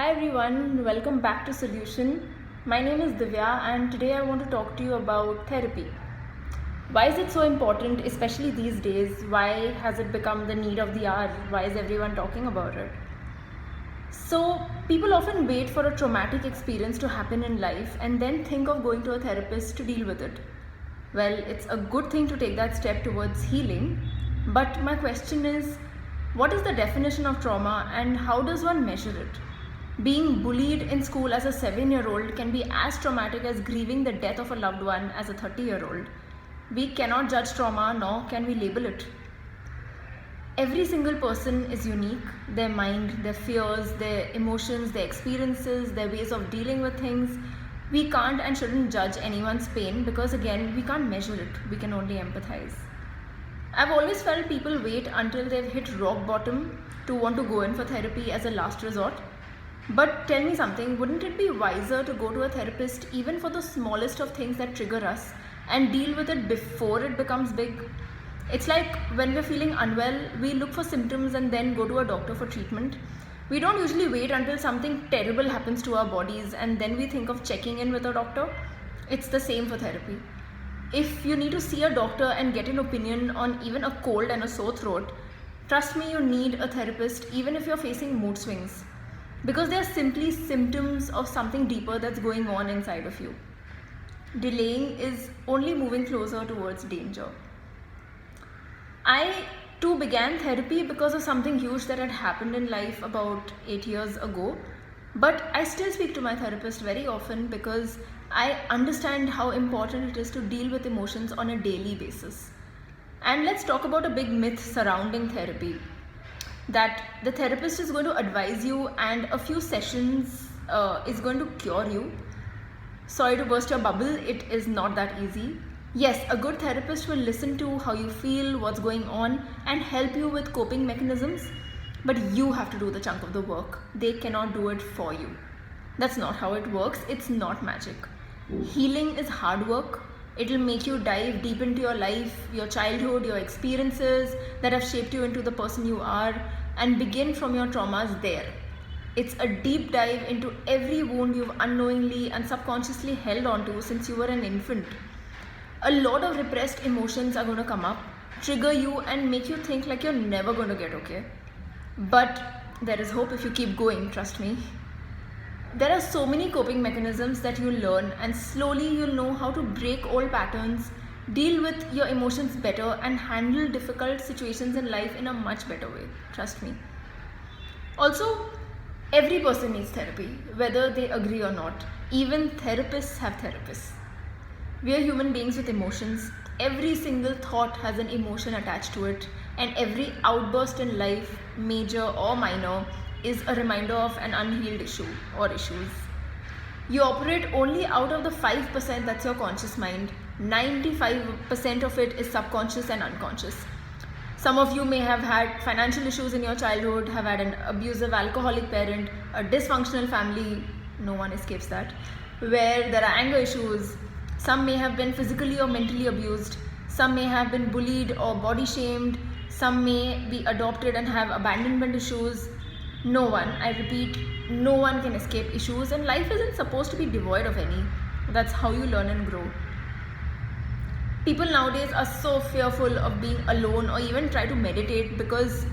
Hi everyone, welcome back to Solution. My name is Divya and today I want to talk to you about therapy. Why is it so important, especially these days? Why has it become the need of the hour? Why is everyone talking about it? So, people often wait for a traumatic experience to happen in life and then think of going to a therapist to deal with it. Well, it's a good thing to take that step towards healing, but my question is, what is the definition of trauma and how does one measure it? Being bullied in school as a 7-year-old can be as traumatic as grieving the death of a loved one as a 30-year-old. We cannot judge trauma, nor can we label it. Every single person is unique. Their mind, their fears, their emotions, their experiences, their ways of dealing with things. We can't and shouldn't judge anyone's pain because, again, we can't measure it. We can only empathize. I've always felt people wait until they've hit rock bottom to want to go in for therapy as a last resort. But tell me something, wouldn't it be wiser to go to a therapist even for the smallest of things that trigger us and deal with it before it becomes big? It's like when we're feeling unwell, we look for symptoms and then go to a doctor for treatment. We don't usually wait until something terrible happens to our bodies and then we think of checking in with a doctor. It's the same for therapy. If you need to see a doctor and get an opinion on even a cold and a sore throat, trust me, you need a therapist even if you're facing mood swings. Because they are simply symptoms of something deeper that's going on inside of you. Delaying is only moving closer towards danger. I too began therapy because of something huge that had happened in life about 8 years ago. But I still speak to my therapist very often because I understand how important it is to deal with emotions on a daily basis. And let's talk about a big myth surrounding therapy. That the therapist is going to advise you and a few sessions is going to cure you. Sorry to burst your bubble, it is not that easy. Yes, a good therapist will listen to how you feel, what's going on, and help you with coping mechanisms. But you have to do the chunk of the work. They cannot do it for you. That's not how it works. It's not magic. Healing is hard work. It'll make you dive deep into your life, your childhood, your experiences that have shaped you into the person you are, and begin from your traumas there. It's a deep dive into every wound you've unknowingly and subconsciously held onto since you were an infant. A lot of repressed emotions are going to come up, trigger you, and make you think like you're never going to get okay. But there is hope if you keep going, trust me. There are so many coping mechanisms that you'll learn, and slowly you'll know how to break old patterns, deal with your emotions better, and handle difficult situations in life in a much better way. Trust me. Also, every person needs therapy, whether they agree or not. Even therapists have therapists. We are human beings with emotions. Every single thought has an emotion attached to it, and every outburst in life, major or minor, is a reminder of an unhealed issue or issues. You operate only out of the 5% that's your conscious mind. 95% of it is subconscious and unconscious. Some of you may have had financial issues in your childhood, have had an abusive alcoholic parent, a dysfunctional family, no one escapes that, where there are anger issues. Some may have been physically or mentally abused. Some may have been bullied or body shamed. Some may be adopted and have abandonment issues. No one, I repeat, no one can escape issues, and life isn't supposed to be devoid of any. That's how you learn and grow. People nowadays are so fearful of being alone or even try to meditate because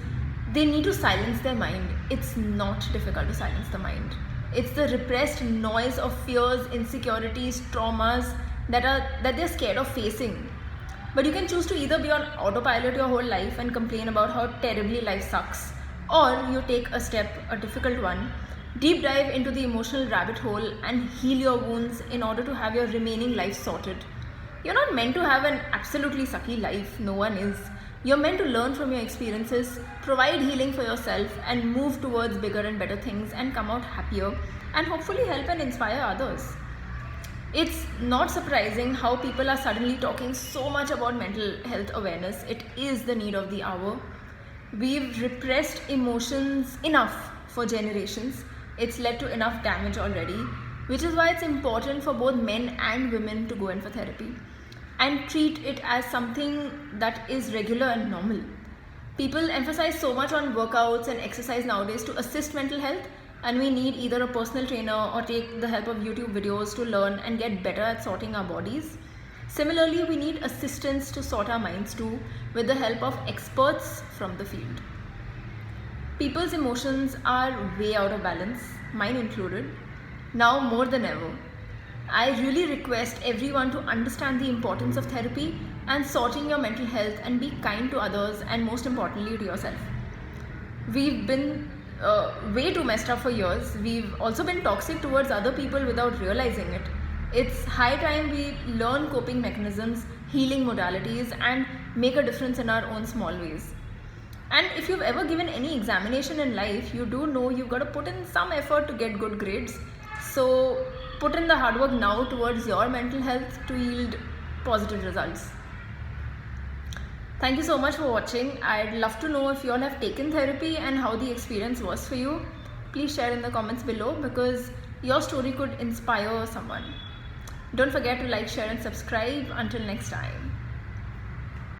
they need to silence their mind. It's not difficult to silence the mind. It's the repressed noise of fears, insecurities, traumas that they're scared of facing. But you can choose to either be on autopilot your whole life and complain about how terribly life sucks, or you take a step, a difficult one, deep dive into the emotional rabbit hole and heal your wounds in order to have your remaining life sorted. You're not meant to have an absolutely sucky life, no one is. You're meant to learn from your experiences, provide healing for yourself, and move towards bigger and better things and come out happier and hopefully help and inspire others. It's not surprising how people are suddenly talking so much about mental health awareness. It is the need of the hour. We've repressed emotions enough for generations. It's led to enough damage already, which is why it's important for both men and women to go in for therapy and treat it as something that is regular and normal. People emphasize so much on workouts and exercise nowadays to assist mental health, and we need either a personal trainer or take the help of YouTube videos to learn and get better at sorting our bodies. Similarly, we need assistance to sort our minds too, with the help of experts from the field. People's emotions are way out of balance, mine included, now more than ever. I really request everyone to understand the importance of therapy and sorting your mental health, and be kind to others, and most importantly to yourself. We've been way too messed up for years. We've also been toxic towards other people without realizing it. It's high time we learn coping mechanisms, healing modalities, and make a difference in our own small ways. And if you've ever given any examination in life, you do know you've got to put in some effort to get good grades. So put in the hard work now towards your mental health to yield positive results. Thank you so much for watching. I'd love to know if you all have taken therapy and how the experience was for you. Please share in the comments below, because your story could inspire someone. Don't forget to like, share and subscribe. Until next time.